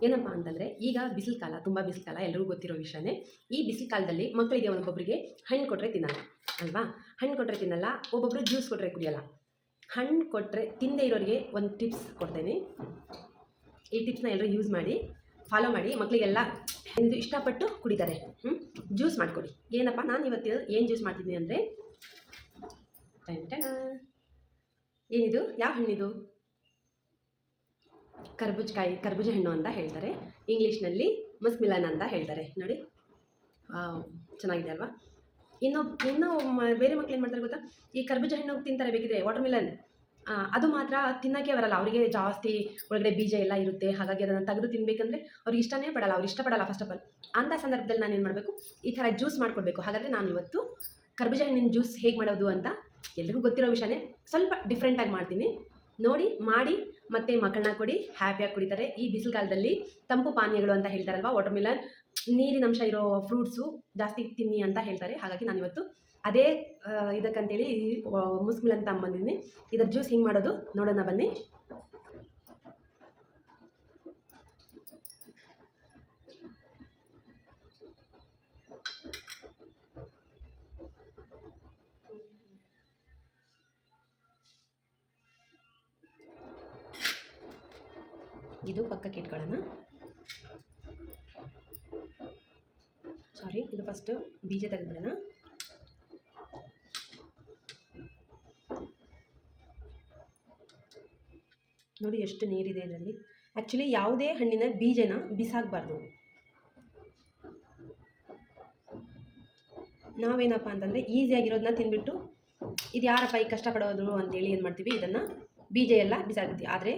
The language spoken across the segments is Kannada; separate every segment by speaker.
Speaker 1: ಏನಪ್ಪ ಅಂತಂದರೆ ಈಗ ಬಿಸಿಲು ಕಾಲ, ತುಂಬ ಬಿಸಿಲು ಕಾಲ, ಎಲ್ರಿಗೂ ಗೊತ್ತಿರೋ ವಿಷಯನೇ. ಈ ಬಿಸಿಲು ಕಾಲದಲ್ಲಿ ಮಕ್ಕಳಿಗೆ ಒಬ್ಬೊಬ್ಬರಿಗೆ ಹಣ್ಣು ಕೊಟ್ಟರೆ ತಿನ್ನಲ್ಲ ಅಲ್ವಾ? ಹಣ್ಣು ಕೊಟ್ಟರೆ ತಿನ್ನಲ್ಲ, ಒಬ್ಬೊಬ್ಬರು ಜ್ಯೂಸ್ ಕೊಟ್ಟರೆ ಕುಡಿಯೋಲ್ಲ. ಹಣ್ಣು ಕೊಟ್ಟರೆ ತಿನ್ನದೇ ಇರೋರಿಗೆ ಒಂದು ಟಿಪ್ಸ್ ಕೊಡ್ತೇನೆ. ಈ ಟಿಪ್ಸ್ನ ಎಲ್ಲರೂ ಯೂಸ್ ಮಾಡಿ, ಫಾಲೋ ಮಾಡಿ. ಮಕ್ಕಳಿಗೆಲ್ಲ ಇದು ಇಷ್ಟಪಟ್ಟು ಕುಡಿತಾರೆ. ಜ್ಯೂಸ್ ಮಾಡಿಕೊಡಿ. ಏನಪ್ಪ ನಾನು ಇವತ್ತು ಏನು ಜ್ಯೂಸ್ ಮಾಡ್ತಿದ್ದೀನಿ ಅಂದರೆ, ಏನಿದು, ಯಾವ ಹಣ್ಣಿದು? ಕರ್ಬೂಜ ಹಣ್ಣು ಅಂತ ಹೇಳ್ತಾರೆ. ಇಂಗ್ಲೀಷ್ನಲ್ಲಿ ಮಸ್ಮಿಲನ್ ಅಂತ ಹೇಳ್ತಾರೆ. ನೋಡಿ, ಚೆನ್ನಾಗಿದೆ ಅಲ್ವಾ? ಇನ್ನೂ ಬೇರೆ ಮಕ್ಳು ಏನು ಮಾಡ್ತಾರೆ ಗೊತ್ತಾ? ಈ ಕರ್ಬೂಜ ಹಣ್ಣು ತಿಂತಾರೆ, ಬೇಕಿದ್ರೆ ವಾಟರ್ ಮಿಲನ್ ಅದು ಮಾತ್ರ ತಿನ್ನೋಕ್ಕೆ ಬರಲ್ಲ. ಅವರಿಗೆ ಜಾಸ್ತಿ ಒಳಗಡೆ ಬೀಜ ಎಲ್ಲ ಇರುತ್ತೆ. ಹಾಗಾಗಿ ಅದನ್ನು ತೆಗೆದು ತಿನ್ನಬೇಕಂದ್ರೆ ಅವ್ರಿಗೆ ಇಷ್ಟನೇ ಪಡಲ್ಲ. ಅವ್ರು ಇಷ್ಟಪಡಲ್ಲ ಫಸ್ಟ್ ಆಫ್ ಆಲ್. ಅಂಥ ಸಂದರ್ಭದಲ್ಲಿ ನಾನು ಏನು ಮಾಡಬೇಕು, ಈ ಥರ ಜ್ಯೂಸ್ ಮಾಡಿಕೊಡ್ಬೇಕು. ಹಾಗಾದರೆ ನಾನು ಇವತ್ತು ಕರ್ಬೂಜ ಹಣ್ಣಿನ ಜ್ಯೂಸ್ ಹೇಗೆ ಮಾಡೋದು ಅಂತ ಎಲ್ರಿಗೂ ಗೊತ್ತಿರೋ ವಿಷಯನೇ, ಸ್ವಲ್ಪ ಡಿಫ್ರೆಂಟಾಗಿ ಮಾಡ್ತೀನಿ. ನೋಡಿ, ಮಾಡಿ ಮತ್ತು ಮಕ್ಕಳನ್ನ ಕೊಡಿ, ಹ್ಯಾಪಿಯಾಗಿ ಕುಡಿತಾರೆ. ಈ ಬಿಸಿಲು ಕಾಲದಲ್ಲಿ ತಂಪು ಪಾನೀಯಗಳು ಅಂತ ಹೇಳ್ತಾರಲ್ವ, ವಾಟರ್ ಮಿಲನ್, ನೀರಿನಂಶ ಇರೋ ಫ್ರೂಟ್ಸು ಜಾಸ್ತಿ ತಿನ್ನಿ ಅಂತ ಹೇಳ್ತಾರೆ. ಹಾಗಾಗಿ ನಾನಿವತ್ತು ಅದೇ ಇದಕ್ಕಂತೇಳಿ ಮುಸ್ಮಿಲನ್ ತಗೊಂಬಂದಿದ್ದೀನಿ. ಇದರ ಜ್ಯೂಸ್ ಹಿಂಗೆ ಮಾಡೋದು ನೋಡೋಣ ಬನ್ನಿ. ಇದು ಪಕ್ಕಕ್ಕೆ ಇಟ್ಕೊಳ್ಳೋಣ. ಸಾರಿ, ಇದು ಫಸ್ಟ್ ಬೀಜ ತೆಗೆದ್ಬಿಡೋಣ. ನೋಡಿ ಎಷ್ಟು ನೀರಿದೆ ಇದರಲ್ಲಿ. ಆ್ಯಕ್ಚುಲಿ ಯಾವುದೇ ಹಣ್ಣಿನ ಬೀಜನ ಬಿಸಾಕಬಾರ್ದು. ನಾವೇನಪ್ಪ ಅಂತಂದರೆ ಈಸಿಯಾಗಿರೋದನ್ನ ತಿಂದ್ಬಿಟ್ಟು ಇದು ಯಾರಪ್ಪ ಈ ಕಷ್ಟಪಡೋದು ಅಂತೇಳಿ ಏನು ಮಾಡ್ತೀವಿ, ಇದನ್ನು ಬೀಜ ಎಲ್ಲ ಬಿಸಾಕ್ತೀವಿ. ಆದರೆ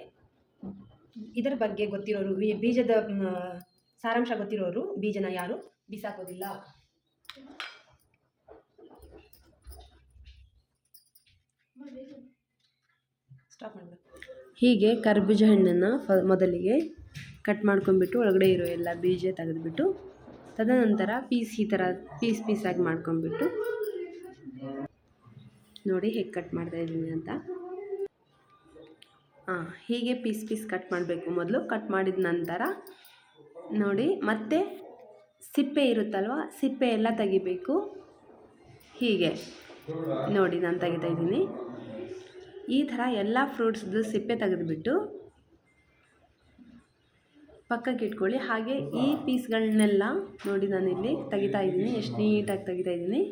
Speaker 1: ಇದರ ಬಗ್ಗೆ ಗೊತ್ತಿರೋರು, ಬೀಜದ ಸಾರಾಂಶ ಗೊತ್ತಿರೋರು ಬೀಜನ ಯಾರು ಬಿಸಾಕೋದಿಲ್ಲ. ಸ್ಟಾಪ್ ಮಾಡಬೇಕು. ಹೀಗೆ ಕರ್ಬೂಜ ಹಣ್ಣನ್ನು ಮೊದಲಿಗೆ ಕಟ್ ಮಾಡ್ಕೊಂಡ್ಬಿಟ್ಟು ಒಳಗಡೆ ಇರೋ ಎಲ್ಲ ಬೀಜ ತೆಗೆದುಬಿಟ್ಟು, ತದನಂತರ ಈ ಥರ ಪೀಸಾಗಿ ಮಾಡ್ಕೊಂಡ್ಬಿಟ್ಟು, ನೋಡಿ ಹೇಗೆ ಕಟ್ ಮಾಡ್ತಾಯಿದ್ದೀನಿ ಅಂತ. ಹೀಗೆ ಪೀಸ್ ಕಟ್ ಮಾಡಬೇಕು. ಮೊದಲು ಕಟ್ ಮಾಡಿದ ನಂತರ ನೋಡಿ, ಮತ್ತೆ ಸಿಪ್ಪೆ ಇರುತ್ತಲ್ವ, ಸಿಪ್ಪೆ ಎಲ್ಲ ತೆಗಿಬೇಕು. ಹೀಗೆ ನೋಡಿ ನಾನು ತೆಗಿತಾಯಿದ್ದೀನಿ. ಈ ಥರ ಎಲ್ಲ ಫ್ರೂಟ್ಸ್ದು ಸಿಪ್ಪೆ ತೆಗೆದುಬಿಟ್ಟು ಪಕ್ಕಕ್ಕೆ ಇಟ್ಕೊಳ್ಳಿ. ಹಾಗೆ ಈ ಪೀಸ್ಗಳನ್ನೆಲ್ಲ ನೋಡಿ ನಾನಿಲ್ಲಿ ತೆಗಿತಾ ಇದ್ದೀನಿ, ಎಷ್ಟು ನೀಟಾಗಿ ತೆಗಿತಾ ಇದ್ದೀನಿ.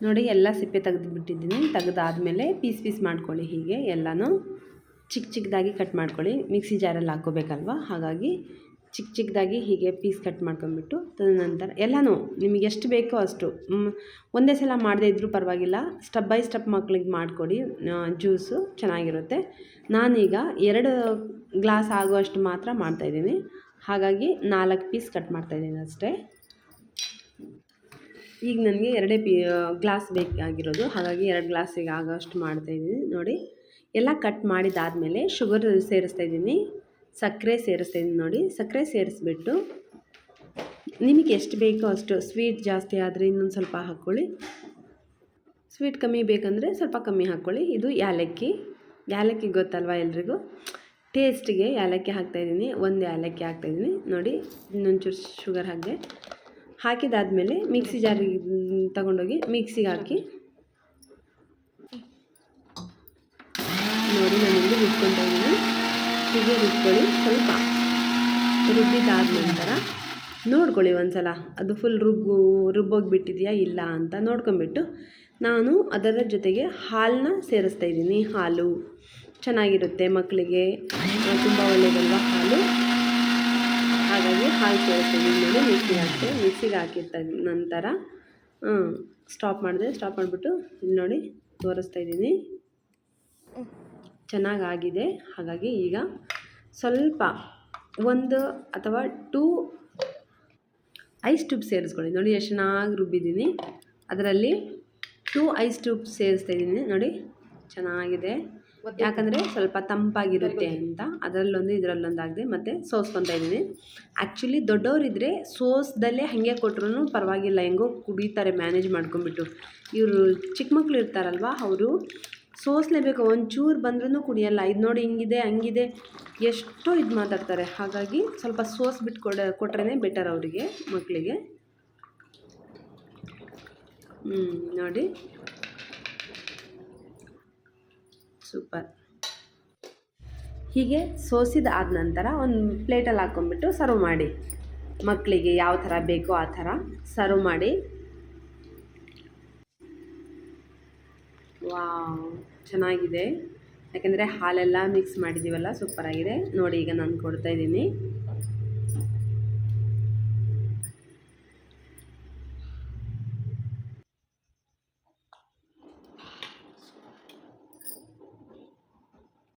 Speaker 1: ನೋಡಿ ಎಲ್ಲ ಸಿಪ್ಪೆ ತೆಗೆದುಬಿಟ್ಟಿದ್ದೀನಿ. ತೆಗೆದಾದ್ಮೇಲೆ ಪೀಸ್ ಮಾಡ್ಕೊಳ್ಳಿ. ಹೀಗೆ ಎಲ್ಲನೂ ಚಿಕ್ಕದಾಗಿ ಕಟ್ ಮಾಡ್ಕೊಳ್ಳಿ. ಮಿಕ್ಸಿ ಜಾರಲ್ಲಿ ಹಾಕ್ಕೋಬೇಕಲ್ವ, ಹಾಗಾಗಿ ಚಿಕ್ಕದಾಗಿ ಹೀಗೆ ಪೀಸ್ ಕಟ್ ಮಾಡ್ಕೊಂಡ್ಬಿಟ್ಟು, ತದನಂತರ ಎಲ್ಲನೂ ನಿಮಗೆ ಎಷ್ಟು ಬೇಕೋ ಅಷ್ಟು, ಒಂದೇ ಸಲ ಮಾಡದೇ ಇದ್ದರೂ ಪರವಾಗಿಲ್ಲ, ಸ್ಟೆಪ್ ಬೈ ಸ್ಟೆಪ್ ಮಕ್ಕಳಿಗೆ ಮಾಡಿಕೊಡಿ. ಜ್ಯೂಸು ಚೆನ್ನಾಗಿರುತ್ತೆ. ನಾನೀಗ 2 ಗ್ಲಾಸ್ ಆಗುವಷ್ಟು ಮಾತ್ರ ಮಾಡ್ತಾಯಿದ್ದೀನಿ. ಹಾಗಾಗಿ 4 ಪೀಸ್ ಕಟ್ ಮಾಡ್ತಾಯಿದ್ದೀನಿ ಅಷ್ಟೇ. ಈಗ ನನಗೆ 2 ಗ್ಲಾಸ್ ಬೇಕಾಗಿರೋದು, ಹಾಗಾಗಿ 2 ಗ್ಲಾಸಿಗೆ ಆಗೋಷ್ಟು ಮಾಡ್ತಾಯಿದ್ದೀನಿ. ನೋಡಿ, ಎಲ್ಲ ಕಟ್ ಮಾಡಿದಾದಮೇಲೆ ಶುಗರ್ ಸೇರಿಸ್ತಾಯಿದ್ದೀನಿ, ಸಕ್ಕರೆ ಸೇರಿಸ್ತಾಯಿದ್ದೀನಿ. ನೋಡಿ, ಸಕ್ಕರೆ ಸೇರಿಸ್ಬಿಟ್ಟು ನಿಮಗೆ ಎಷ್ಟು ಬೇಕೋ ಅಷ್ಟು, ಸ್ವೀಟ್ ಜಾಸ್ತಿ ಆದರೆ ಇನ್ನೊಂದು ಸ್ವಲ್ಪ ಹಾಕ್ಕೊಳ್ಳಿ, ಸ್ವೀಟ್ ಕಮ್ಮಿ ಬೇಕಂದರೆ ಸ್ವಲ್ಪ ಕಮ್ಮಿ ಹಾಕ್ಕೊಳ್ಳಿ. ಇದು ಯಾಲಕ್ಕಿ ಗೊತ್ತಲ್ವ ಎಲ್ರಿಗೂ, ಟೇಸ್ಟಿಗೆ ಯಾಲಕ್ಕಿ ಹಾಕ್ತಾಯಿದ್ದೀನಿ. 1 ಯಾಲಕ್ಕಿ ಹಾಕ್ತಾಯಿದ್ದೀನಿ. ನೋಡಿ, ಇನ್ನೊಂಚೂರು ಶುಗರ್ ಹಾಕಿದಾದ್ಮೇಲೆ ಮಿಕ್ಸಿ ಜಾರಿಗೆ ತಗೊಂಡೋಗಿ ಮಿಕ್ಸಿಗೆ ಹಾಕಿ, ನೋಡಿ ನಾನಿಲ್ಲಿ ರುಬ್ಕೊತಾ ಇದ್ದೀನಿ. ಹೀಗೆ ರುಬ್ಕೊಳ್ಳಿ. ಸ್ವಲ್ಪ ರುಬ್ಬಿದಾದ ನಂತರ ನೋಡ್ಕೊಳ್ಳಿ ಒಂದ್ಸಲ ಅದು ಫುಲ್ ರುಬ್ಬೋಗಿಬಿಟ್ಟಿದೆಯಾ ಇಲ್ಲ ಅಂತ ನೋಡ್ಕೊಂಬಿಟ್ಟು, ನಾನು ಅದರ ಜೊತೆಗೆ ಹಾಲನ್ನ ಸೇರಿಸ್ತಾ ಇದ್ದೀನಿ. ಹಾಲು ಚೆನ್ನಾಗಿರುತ್ತೆ ಮಕ್ಕಳಿಗೆ, ತುಂಬ ಒಳ್ಳೆಯದಲ್ವ ಹಾಲು. ಹಾಗಾಗಿ ಹಾಲು ಸೇರಿಸ್ತೀನಿ ನೋಡಿ. ಮಿಕ್ಸಿಗೆ ಹಾಕಿದ ನಂತರ ಸ್ಟಾಪ್ ಮಾಡಿಬಿಟ್ಟು ಇಲ್ಲಿ ನೋಡಿ ತೋರಿಸ್ತಾ ಇದ್ದೀನಿ. ಚೆನ್ನಾಗಾಗಿದೆ. ಹಾಗಾಗಿ ಈಗ ಸ್ವಲ್ಪ 1 ಅಥವಾ 2 ಐಸ್ ಟ್ಯೂಬ್ ಸೇರಿಸ್ಕೊಳ್ಳಿ. ನೋಡಿ ಎಷ್ಟು ಚೆನ್ನಾಗಿ ರುಬ್ಬಿದ್ದೀನಿ. ಅದರಲ್ಲಿ 2 ಐಸ್ ಟ್ಯೂಬ್ ಸೇರಿಸ್ತಾ ಇದ್ದೀನಿ ನೋಡಿ. ಚೆನ್ನಾಗಿದೆ, ಯಾಕಂದರೆ ಸ್ವಲ್ಪ ತಂಪಾಗಿರುತ್ತೆ ಅಂತ. ಅದರಲ್ಲೊಂದು ಇದರಲ್ಲೊಂದು ಆಗದೆ ಮತ್ತು ಸೋಸ್ಕೊತಾ ಇದ್ದೀನಿ. ಆ್ಯಕ್ಚುಲಿ ದೊಡ್ಡವರಿದ್ದರೆ ಸೋಸ್ದಲ್ಲೇ ಹಾಗೆ ಕೊಟ್ಟರು ಪರವಾಗಿಲ್ಲ, ಹೆಂಗೋ ಕುಡಿತಾರೆ ಮ್ಯಾನೇಜ್ ಮಾಡ್ಕೊಂಬಿಟ್ಟು. ಇವರು ಚಿಕ್ಕ ಮಕ್ಕಳು ಇರ್ತಾರಲ್ವ, ಅವರು ಸೋಸಲೇಬೇಕು, ಒಂಚೂರು ಬಂದ್ರೂ ಕುಡಿಯಲ್ಲ. ಇದು ನೋಡಿ ಹಿಂಗಿದೆ ಹಂಗಿದೆ ಎಷ್ಟೋ ಇದು ಮಾತಾಡ್ತಾರೆ. ಹಾಗಾಗಿ ಸ್ವಲ್ಪ ಸೋಸ್ಬಿಟ್ಟು ಕೊಟ್ರೇ ಬೆಟರ್ ಅವರಿಗೆ, ಮಕ್ಕಳಿಗೆ. ನೋಡಿ ಸೂಪರ್. ಹೀಗೆ ಸೋಸಿದ ಆದ ನಂತರ ಒಂದು ಪ್ಲೇಟಲ್ಲಿ ಹಾಕ್ಕೊಂಬಿಟ್ಟು ಸರ್ವ್ ಮಾಡಿ. ಮಕ್ಕಳಿಗೆ ಯಾವ ಥರ ಬೇಕೋ ಆ ಥರ ಸರ್ವ್ ಮಾಡಿ. ವಾವ್, ಚೆನ್ನಾಗಿದೆ. ಯಾಕೆಂದರೆ ಹಾಲೆಲ್ಲ ಮಿಕ್ಸ್ ಮಾಡಿದ್ದೀವಲ್ಲ, ಸೂಪರಾಗಿದೆ ನೋಡಿ. ಈಗ ನಾನು ಕೊಡ್ತಾಯಿದ್ದೀನಿ.